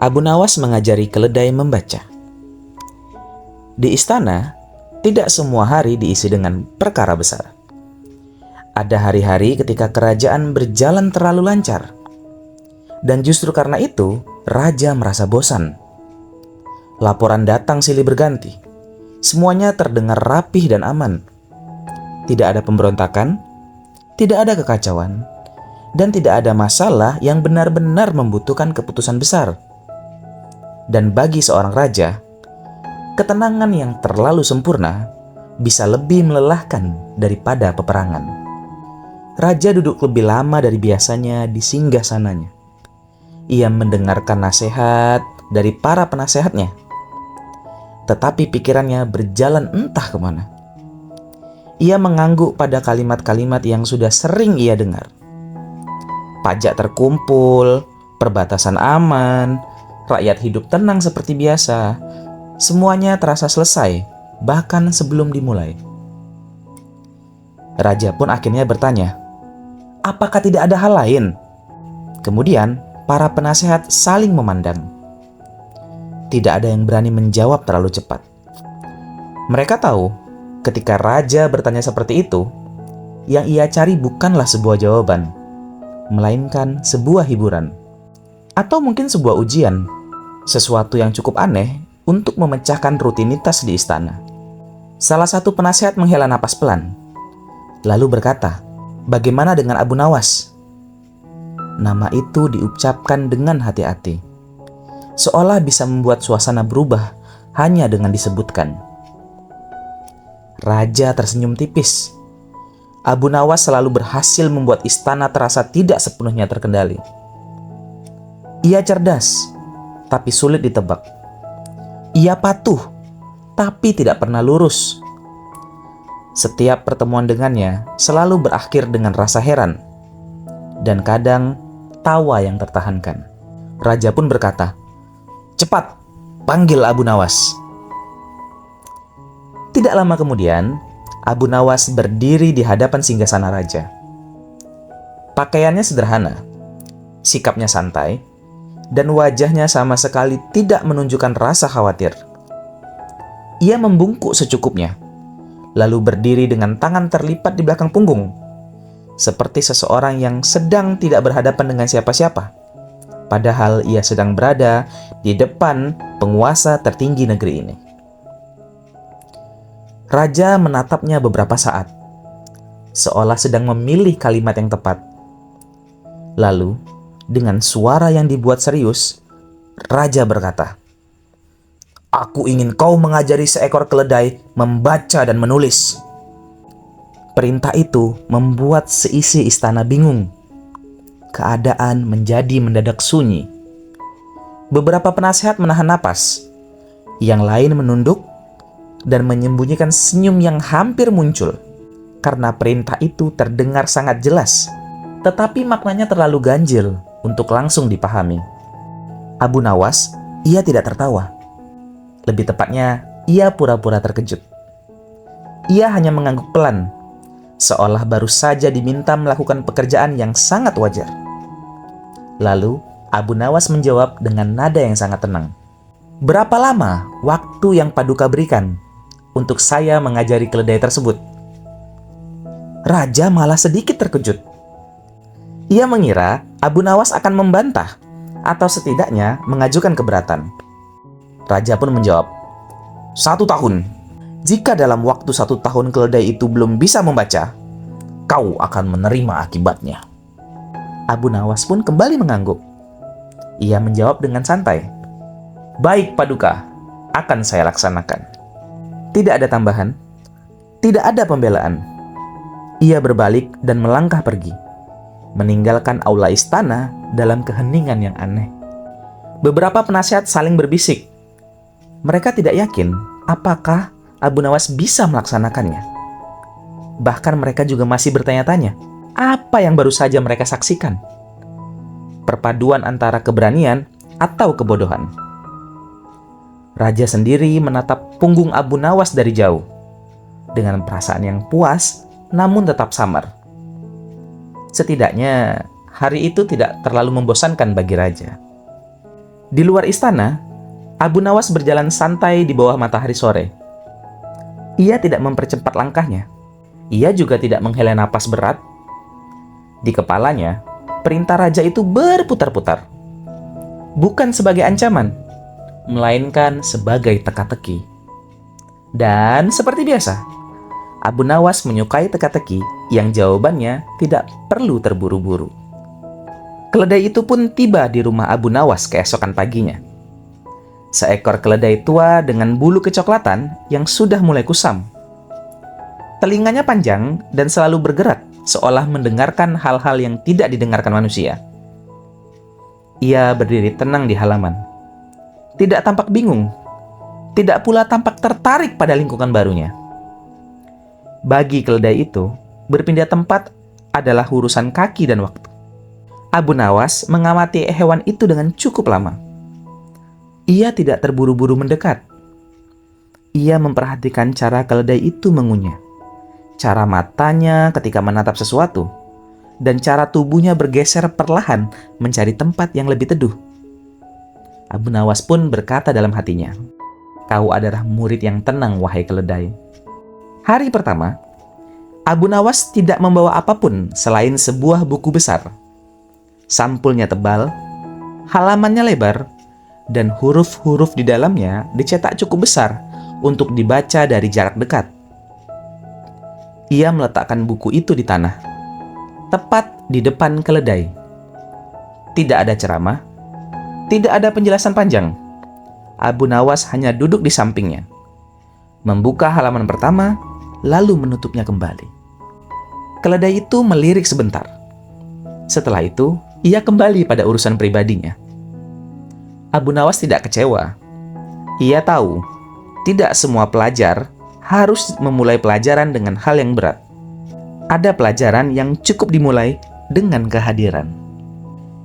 Abu Nawas mengajari keledai membaca. Di istana, tidak semua hari diisi dengan perkara besar. Ada hari-hari ketika kerajaan berjalan terlalu lancar. Dan justru karena itu, raja merasa bosan. Laporan datang silih berganti. Semuanya terdengar rapih dan aman. Tidak ada pemberontakan, tidak ada kekacauan, dan tidak ada masalah yang benar-benar membutuhkan keputusan besar. Dan bagi seorang raja, ketenangan yang terlalu sempurna bisa lebih melelahkan daripada peperangan. Raja duduk lebih lama dari biasanya di singgasananya. Ia mendengarkan nasihat dari para penasehatnya. Tetapi pikirannya berjalan entah kemana. Ia mengangguk pada kalimat-kalimat yang sudah sering ia dengar. Pajak terkumpul, perbatasan aman, rakyat hidup tenang seperti biasa. Semuanya terasa selesai, bahkan sebelum dimulai. Raja pun akhirnya bertanya, apakah tidak ada hal lain? Kemudian, para penasehat saling memandang. Tidak ada yang berani menjawab terlalu cepat. Mereka tahu, ketika raja bertanya seperti itu, yang ia cari bukanlah sebuah jawaban, melainkan sebuah hiburan. Atau mungkin sebuah ujian, sesuatu yang cukup aneh untuk memecahkan rutinitas di istana. Salah satu penasehat menghela napas pelan, lalu berkata, "Bagaimana dengan Abu Nawas?" Nama itu diucapkan dengan hati-hati, seolah bisa membuat suasana berubah hanya dengan disebutkan. Raja tersenyum tipis. Abu Nawas selalu berhasil membuat istana terasa tidak sepenuhnya terkendali. Ia cerdas, tapi sulit ditebak. Ia patuh, tapi tidak pernah lurus. Setiap pertemuan dengannya selalu berakhir dengan rasa heran, dan kadang tawa yang tertahankan. Raja pun berkata, "Cepat, panggil Abu Nawas." Tidak lama kemudian, Abu Nawas berdiri di hadapan singgasana raja. Pakaiannya sederhana, sikapnya santai, dan wajahnya sama sekali tidak menunjukkan rasa khawatir. Ia membungkuk secukupnya, lalu berdiri dengan tangan terlipat di belakang punggung, seperti seseorang yang sedang tidak berhadapan dengan siapa-siapa, padahal ia sedang berada di depan penguasa tertinggi negeri ini. Raja menatapnya beberapa saat, seolah sedang memilih kalimat yang tepat. Lalu, dengan suara yang dibuat serius, raja berkata, "Aku ingin kau mengajari seekor keledai membaca dan menulis." Perintah itu membuat seisi istana bingung. Keadaan menjadi mendadak sunyi. Beberapa penasehat menahan napas, yang lain menunduk dan menyembunyikan senyum yang hampir muncul, karena perintah itu terdengar sangat jelas, tetapi maknanya terlalu ganjil untuk langsung dipahami. Abu Nawas, ia tidak tertawa. Lebih tepatnya, ia pura-pura terkejut. Ia hanya mengangguk pelan, seolah baru saja diminta melakukan pekerjaan yang sangat wajar. Lalu, Abu Nawas menjawab dengan nada yang sangat tenang, "Berapa lama waktu yang Paduka berikan untuk saya mengajari keledai tersebut?" Raja malah sedikit terkejut. Ia mengira Abu Nawas akan membantah atau setidaknya mengajukan keberatan. Raja pun menjawab, 1 tahun. Jika dalam waktu 1 tahun keledai itu belum bisa membaca, kau akan menerima akibatnya." Abu Nawas pun kembali mengangguk. Ia menjawab dengan santai, "Baik, Paduka, akan saya laksanakan." Tidak ada tambahan, tidak ada pembelaan. Ia berbalik dan melangkah pergi, meninggalkan aula istana dalam keheningan yang aneh. Beberapa penasehat saling berbisik. Mereka tidak yakin apakah Abu Nawas bisa melaksanakannya. Bahkan mereka juga masih bertanya-tanya, apa yang baru saja mereka saksikan? Perpaduan antara keberanian atau kebodohan. Raja sendiri menatap punggung Abu Nawas dari jauh, dengan perasaan yang puas namun tetap samar. Setidaknya hari itu tidak terlalu membosankan bagi raja. Di luar istana, Abu Nawas berjalan santai di bawah matahari sore. Ia tidak mempercepat langkahnya. Ia juga tidak menghela napas berat. Di kepalanya, perintah raja itu berputar-putar. Bukan sebagai ancaman, melainkan sebagai teka-teki. Dan seperti biasa, Abu Nawas menyukai teka-teki yang jawabannya tidak perlu terburu-buru. Keledai itu pun tiba di rumah Abu Nawas keesokan paginya. Seekor keledai tua dengan bulu kecoklatan yang sudah mulai kusam. Telinganya panjang dan selalu bergerak, seolah mendengarkan hal-hal yang tidak didengarkan manusia. Ia berdiri tenang di halaman. Tidak tampak bingung, tidak pula tampak tertarik pada lingkungan barunya. Bagi keledai itu, berpindah tempat adalah urusan kaki dan waktu. Abu Nawas mengamati hewan itu dengan cukup lama. Ia tidak terburu-buru mendekat. Ia memperhatikan cara keledai itu mengunyah, cara matanya ketika menatap sesuatu, dan cara tubuhnya bergeser perlahan mencari tempat yang lebih teduh. Abu Nawas pun berkata dalam hatinya, "Kau adalah murid yang tenang, wahai keledai." Hari pertama, Abu Nawas tidak membawa apapun selain sebuah buku besar. Sampulnya tebal, halamannya lebar, dan huruf-huruf di dalamnya dicetak cukup besar untuk dibaca dari jarak dekat. Ia meletakkan buku itu di tanah, tepat di depan keledai. Tidak ada ceramah, tidak ada penjelasan panjang. Abu Nawas hanya duduk di sampingnya, membuka halaman pertama, lalu menutupnya kembali. Keledai itu melirik sebentar. Setelah itu, ia kembali pada urusan pribadinya. Abu Nawas tidak kecewa. Ia tahu, tidak semua pelajar harus memulai pelajaran dengan hal yang berat. Ada pelajaran yang cukup dimulai dengan kehadiran.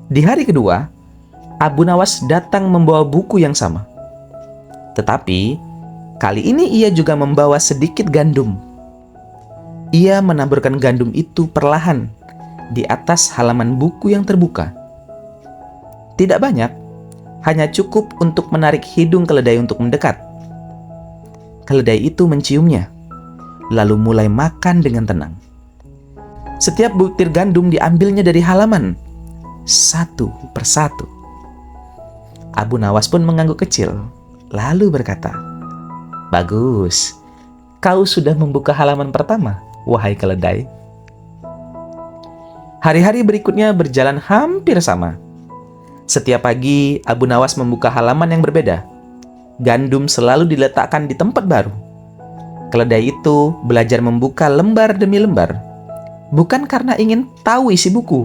Di hari kedua, Abu Nawas datang membawa buku yang sama. Tetapi, kali ini ia juga membawa sedikit gandum. Ia menaburkan gandum itu perlahan di atas halaman buku yang terbuka. Tidak banyak, hanya cukup untuk menarik hidung keledai untuk mendekat. Keledai itu menciumnya, lalu mulai makan dengan tenang. Setiap butir gandum diambilnya dari halaman, satu persatu. Abu Nawas pun mengangguk kecil, lalu berkata, "Bagus, kau sudah membuka halaman pertama, wahai keledai." Hari-hari berikutnya berjalan hampir sama. Setiap pagi, Abu Nawas membuka halaman yang berbeda. Gandum selalu diletakkan di tempat baru. Keledai itu belajar membuka lembar demi lembar, bukan karena ingin tahu isi buku,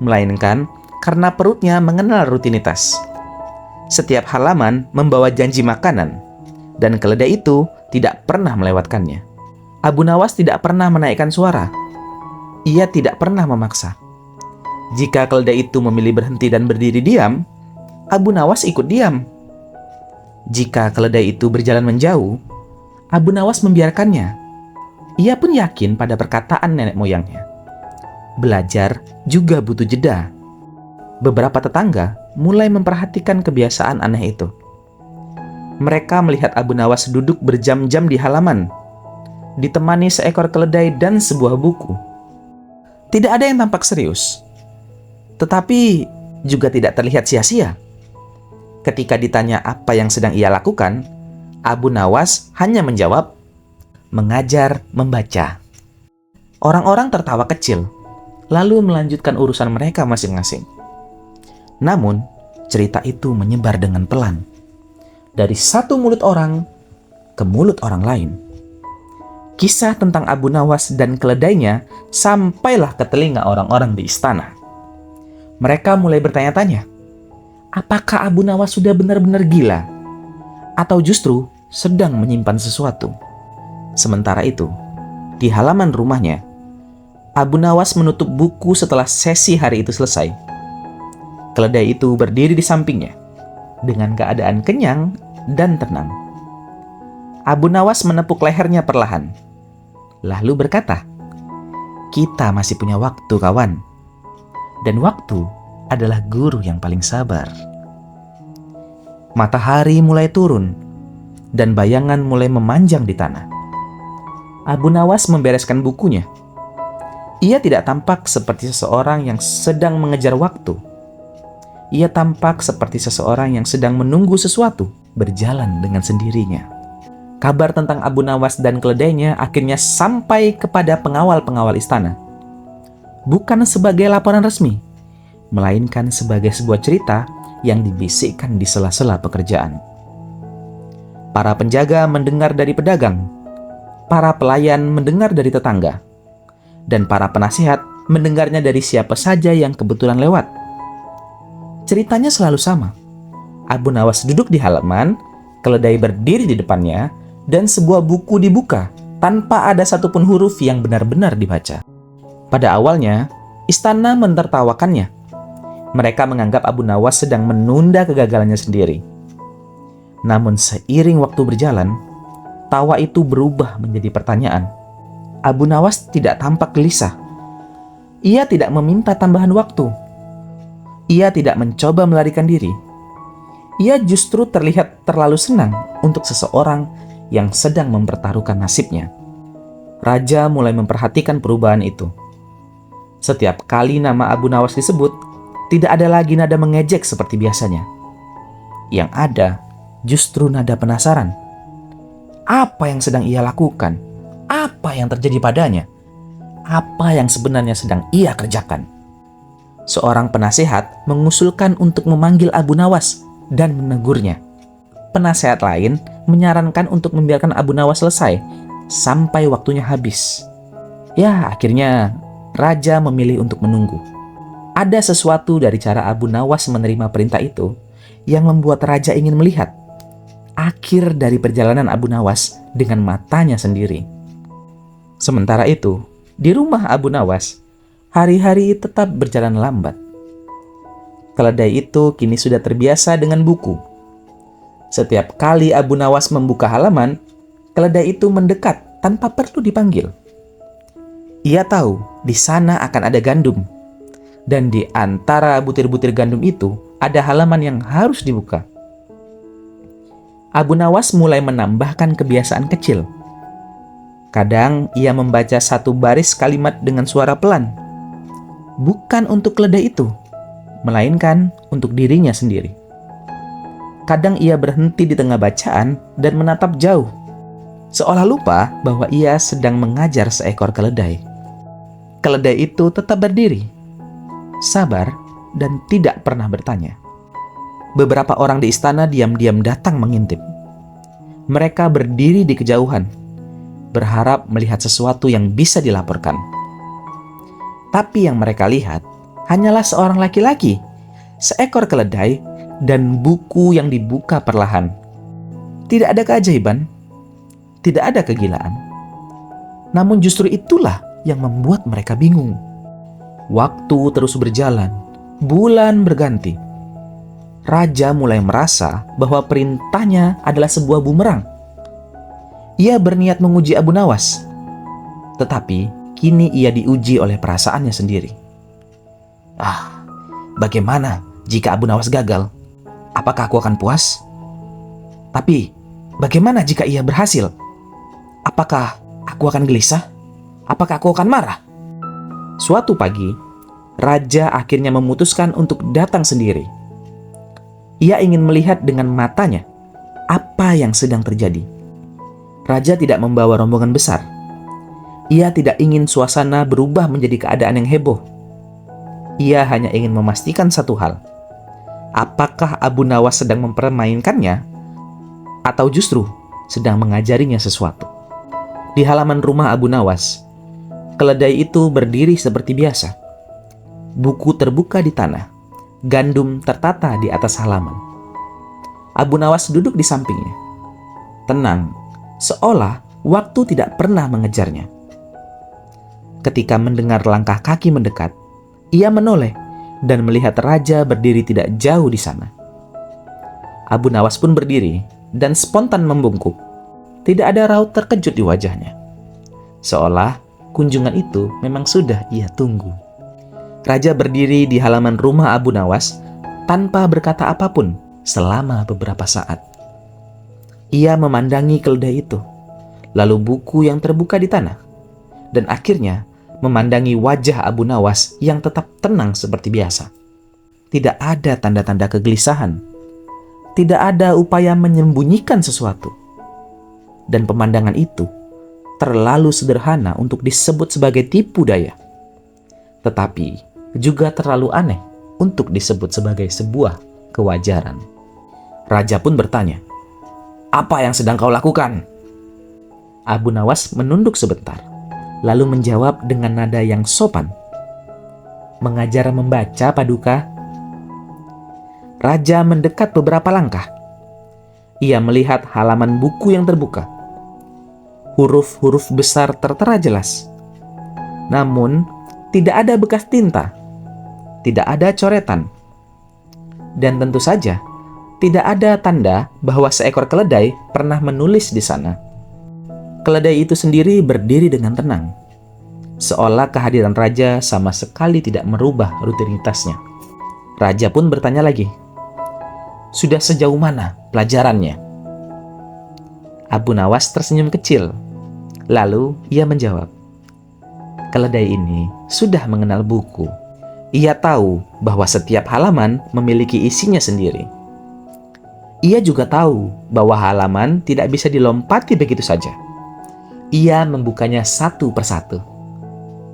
melainkan karena perutnya mengenal rutinitas. Setiap halaman membawa janji makanan, dan keledai itu tidak pernah melewatkannya. Abu Nawas tidak pernah menaikkan suara. Ia tidak pernah memaksa. Jika keledai itu memilih berhenti dan berdiri diam, Abu Nawas ikut diam. Jika keledai itu berjalan menjauh, Abu Nawas membiarkannya. Ia pun yakin pada perkataan nenek moyangnya. Belajar juga butuh jeda. Beberapa tetangga mulai memperhatikan kebiasaan aneh itu. Mereka melihat Abu Nawas duduk berjam-jam di halaman, ditemani seekor keledai dan sebuah buku. Tidak ada yang tampak serius, tetapi juga tidak terlihat sia-sia. Ketika ditanya apa yang sedang ia lakukan, Abu Nawas hanya menjawab, "Mengajar membaca." Orang-orang tertawa kecil, lalu melanjutkan urusan mereka masing-masing. Namun, cerita itu menyebar dengan pelan, dari satu mulut orang ke mulut orang lain. Kisah tentang Abu Nawas dan keledainya sampailah ke telinga orang-orang di istana. Mereka mulai bertanya-tanya, apakah Abu Nawas sudah benar-benar gila? Atau justru sedang menyimpan sesuatu? Sementara itu, di halaman rumahnya, Abu Nawas menutup buku setelah sesi hari itu selesai. Keledai itu berdiri di sampingnya, dengan keadaan kenyang dan tenang. Abu Nawas menepuk lehernya perlahan, lalu berkata, "Kita masih punya waktu, kawan. Dan waktu adalah guru yang paling sabar." Matahari mulai turun, dan bayangan mulai memanjang di tanah. Abu Nawas membereskan bukunya. Ia tidak tampak seperti seseorang yang sedang mengejar waktu. Ia tampak seperti seseorang yang sedang menunggu sesuatu berjalan dengan sendirinya. Kabar tentang Abu Nawas dan keledainya akhirnya sampai kepada pengawal-pengawal istana. Bukan sebagai laporan resmi, melainkan sebagai sebuah cerita yang dibisikkan di sela-sela pekerjaan. Para penjaga mendengar dari pedagang, para pelayan mendengar dari tetangga, dan para penasihat mendengarnya dari siapa saja yang kebetulan lewat. Ceritanya selalu sama. Abu Nawas duduk di halaman, keledai berdiri di depannya, dan sebuah buku dibuka tanpa ada satupun huruf yang benar-benar dibaca. Pada awalnya, istana menertawakannya. Mereka menganggap Abu Nawas sedang menunda kegagalannya sendiri. Namun seiring waktu berjalan, tawa itu berubah menjadi pertanyaan. Abu Nawas tidak tampak gelisah. Ia tidak meminta tambahan waktu. Ia tidak mencoba melarikan diri. Ia justru terlihat terlalu senang untuk seseorang yang sedang mempertaruhkan nasibnya. Raja mulai memperhatikan perubahan itu. Setiap kali nama Abu Nawas disebut, tidak ada lagi nada mengejek seperti biasanya. Yang ada justru nada penasaran. Apa yang sedang ia lakukan? Apa yang terjadi padanya? Apa yang sebenarnya sedang ia kerjakan? Seorang penasihat mengusulkan untuk memanggil Abu Nawas dan menegurnya. Penasehat lain menyarankan untuk membiarkan Abu Nawas selesai sampai waktunya habis. Ya, akhirnya raja memilih untuk menunggu. Ada sesuatu dari cara Abu Nawas menerima perintah itu yang membuat raja ingin melihat akhir dari perjalanan Abu Nawas dengan matanya sendiri. Sementara itu, di rumah Abu Nawas, hari-hari tetap berjalan lambat. Keledai itu kini sudah terbiasa dengan buku. Setiap kali Abu Nawas membuka halaman, keledai itu mendekat tanpa perlu dipanggil. Ia tahu di sana akan ada gandum, dan di antara butir-butir gandum itu ada halaman yang harus dibuka. Abu Nawas mulai menambahkan kebiasaan kecil. Kadang ia membaca satu baris kalimat dengan suara pelan, bukan untuk keledai itu, melainkan untuk dirinya sendiri. Kadang ia berhenti di tengah bacaan dan menatap jauh, seolah lupa bahwa ia sedang mengajar seekor keledai. Keledai itu tetap berdiri, sabar, dan tidak pernah bertanya. Beberapa orang di istana diam-diam datang mengintip. Mereka berdiri di kejauhan, berharap melihat sesuatu yang bisa dilaporkan. Tapi yang mereka lihat hanyalah seorang laki-laki, seekor keledai, dan buku yang dibuka perlahan. Tidak ada keajaiban, tidak ada kegilaan. Namun justru itulah yang membuat mereka bingung. Waktu terus berjalan, bulan berganti. Raja mulai merasa bahwa perintahnya adalah sebuah bumerang. Ia berniat menguji Abu Nawas, tetapi kini ia diuji oleh perasaannya sendiri. Bagaimana jika Abu Nawas gagal? Apakah aku akan puas? Tapi, bagaimana jika ia berhasil? Apakah aku akan gelisah? Apakah aku akan marah? Suatu pagi, raja akhirnya memutuskan untuk datang sendiri. Ia ingin melihat dengan matanya apa yang sedang terjadi. Raja tidak membawa rombongan besar. Ia tidak ingin suasana berubah menjadi keadaan yang heboh. Ia hanya ingin memastikan satu hal. Apakah Abu Nawas sedang mempermainkannya atau justru sedang mengajarinya sesuatu? Di halaman rumah Abu Nawas, keledai itu berdiri seperti biasa. Buku terbuka di tanah, gandum tertata di atas halaman. Abu Nawas duduk di sampingnya, tenang, seolah waktu tidak pernah mengejarnya. Ketika mendengar langkah kaki mendekat, ia menoleh dan melihat raja berdiri tidak jauh di sana. Abu Nawas pun berdiri dan spontan membungkuk. Tidak ada raut terkejut di wajahnya, seolah kunjungan itu memang sudah ia tunggu. Raja berdiri di halaman rumah Abu Nawas tanpa berkata apapun, selama beberapa saat. Ia memandangi keledai itu, lalu buku yang terbuka di tanah, dan akhirnya memandangi wajah Abu Nawas yang tetap tenang seperti biasa. Tidak ada tanda-tanda kegelisahan, tidak ada upaya menyembunyikan sesuatu. Dan pemandangan itu terlalu sederhana untuk disebut sebagai tipu daya, tetapi juga terlalu aneh untuk disebut sebagai sebuah kewajaran. Raja pun bertanya, "Apa yang sedang kau lakukan?" Abu Nawas menunduk sebentar, lalu menjawab dengan nada yang sopan, "Mengajar membaca, Paduka." Raja mendekat beberapa langkah. Ia melihat halaman buku yang terbuka. Huruf-huruf besar tertera jelas. Namun, tidak ada bekas tinta, tidak ada coretan, dan tentu saja tidak ada tanda bahwa seekor keledai pernah menulis di sana. Keledai itu sendiri berdiri dengan tenang, seolah kehadiran raja sama sekali tidak merubah rutinitasnya. Raja pun bertanya lagi, "Sudah sejauh mana pelajarannya?" Abu Nawas tersenyum kecil. Lalu ia menjawab, "Keledai ini sudah mengenal buku. Ia tahu bahwa setiap halaman memiliki isinya sendiri. Ia juga tahu bahwa halaman tidak bisa dilompati begitu saja. Ia membukanya satu persatu."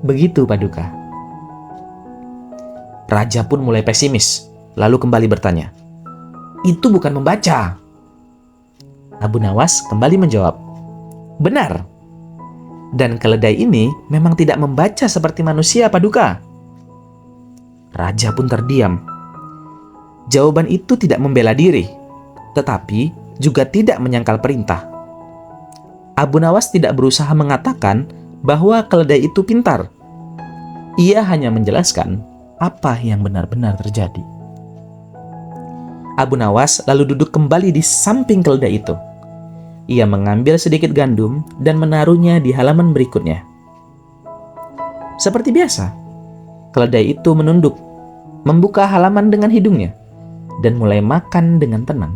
Begitu, Paduka. Raja pun mulai pesimis, lalu kembali bertanya, "Itu bukan membaca." Abu Nawas kembali menjawab, "Benar. Dan keledai ini memang tidak membaca seperti manusia, Paduka." Raja pun terdiam. Jawaban itu tidak membela diri, tetapi juga tidak menyangkal perintah. Abu Nawas tidak berusaha mengatakan bahwa keledai itu pintar. Ia hanya menjelaskan apa yang benar-benar terjadi. Abu Nawas lalu duduk kembali di samping keledai itu. Ia mengambil sedikit gandum dan menaruhnya di halaman berikutnya. Seperti biasa, keledai itu menunduk, membuka halaman dengan hidungnya, dan mulai makan dengan tenang.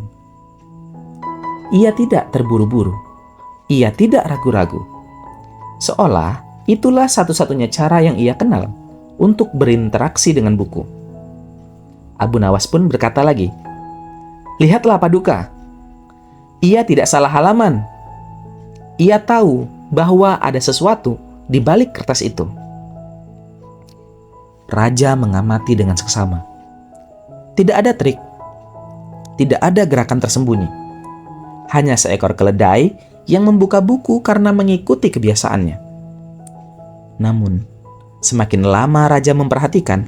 Ia tidak terburu-buru. Ia tidak ragu-ragu. Seolah itulah satu-satunya cara yang ia kenal untuk berinteraksi dengan buku. Abu Nawas pun berkata lagi, "Lihatlah, Paduka. Ia tidak salah halaman. Ia tahu bahwa ada sesuatu di balik kertas itu." Raja mengamati dengan seksama. Tidak ada trik, tidak ada gerakan tersembunyi. Hanya seekor keledai yang membuka buku karena mengikuti kebiasaannya. Namun, semakin lama Raja memperhatikan,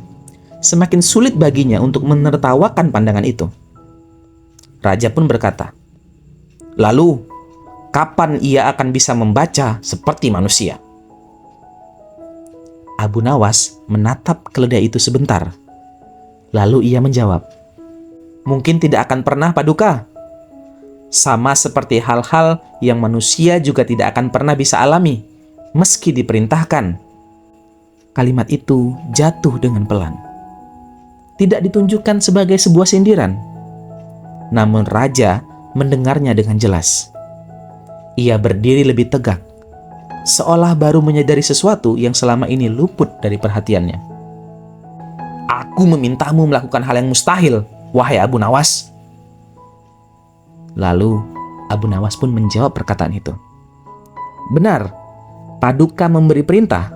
semakin sulit baginya untuk menertawakan pandangan itu. Raja pun berkata, "Lalu, kapan ia akan bisa membaca seperti manusia?" Abu Nawas menatap keledai itu sebentar. Lalu ia menjawab, "Mungkin tidak akan pernah, Paduka. Sama seperti hal-hal yang manusia juga tidak akan pernah bisa alami, meski diperintahkan." Kalimat itu jatuh dengan pelan. Tidak ditunjukkan sebagai sebuah sindiran. Namun Raja mendengarnya dengan jelas. Ia berdiri lebih tegak, seolah baru menyadari sesuatu yang selama ini luput dari perhatiannya. "Aku memintamu melakukan hal yang mustahil, wahai Abu Nawas." Lalu Abu Nawas pun menjawab perkataan itu. "Benar, Paduka memberi perintah,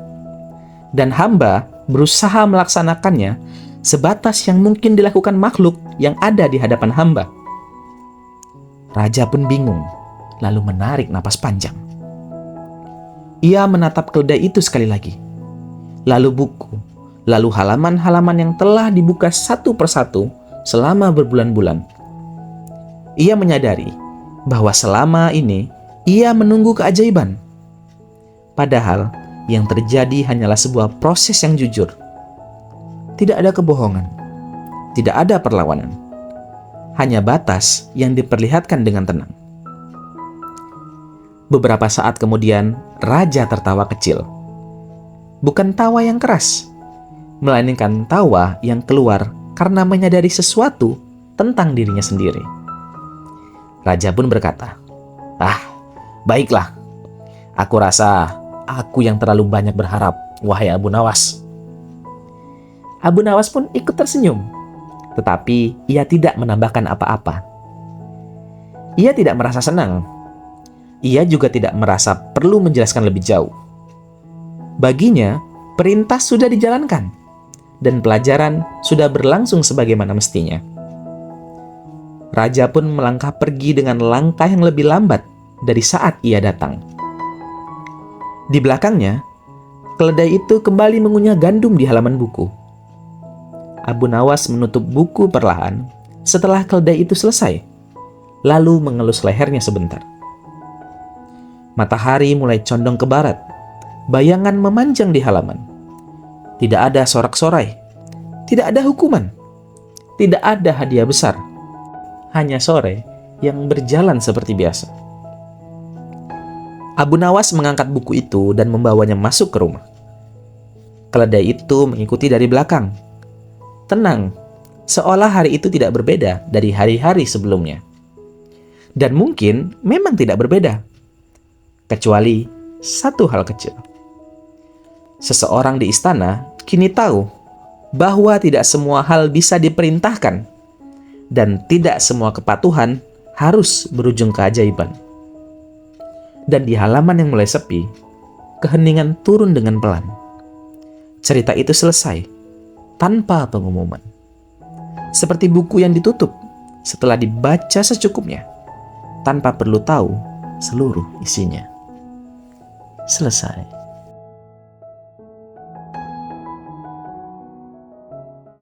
dan hamba berusaha melaksanakannya sebatas yang mungkin dilakukan makhluk yang ada di hadapan hamba." Raja pun bingung, lalu menarik napas panjang. Ia menatap keledai itu sekali lagi, lalu buku, lalu halaman-halaman yang telah dibuka satu persatu selama berbulan-bulan. Ia menyadari bahwa selama ini ia menunggu keajaiban. Padahal yang terjadi hanyalah sebuah proses yang jujur. Tidak ada kebohongan, tidak ada perlawanan. Hanya batas yang diperlihatkan dengan tenang. Beberapa saat kemudian, Raja tertawa kecil. Bukan tawa yang keras, melainkan tawa yang keluar karena menyadari sesuatu tentang dirinya sendiri. Raja pun berkata, baiklah. Aku rasa aku yang terlalu banyak berharap, wahai Abu Nawas. Abu Nawas pun ikut tersenyum, tetapi ia tidak menambahkan apa-apa. Ia tidak merasa senang. Ia juga tidak merasa perlu menjelaskan lebih jauh. Baginya, perintah sudah dijalankan, dan pelajaran sudah berlangsung sebagaimana mestinya. Raja pun melangkah pergi dengan langkah yang lebih lambat dari saat ia datang. Di belakangnya, keledai itu kembali mengunyah gandum di halaman buku. Abu Nawas menutup buku perlahan setelah keledai itu selesai, lalu mengelus lehernya sebentar. Matahari mulai condong ke barat. Bayangan memanjang di halaman. Tidak ada sorak-sorai. Tidak ada hukuman. Tidak ada hadiah besar. Hanya sore yang berjalan seperti biasa. Abu Nawas mengangkat buku itu dan membawanya masuk ke rumah. Keledai itu mengikuti dari belakang. Tenang, seolah hari itu tidak berbeda dari hari-hari sebelumnya. Dan mungkin memang tidak berbeda. Kecuali satu hal kecil. Seseorang di istana kini tahu bahwa tidak semua hal bisa diperintahkan dan tidak semua kepatuhan harus berujung keajaiban. Dan di halaman yang mulai sepi, keheningan turun dengan pelan. Cerita itu selesai tanpa pengumuman. Seperti buku yang ditutup setelah dibaca secukupnya, tanpa perlu tahu seluruh isinya. Selesai.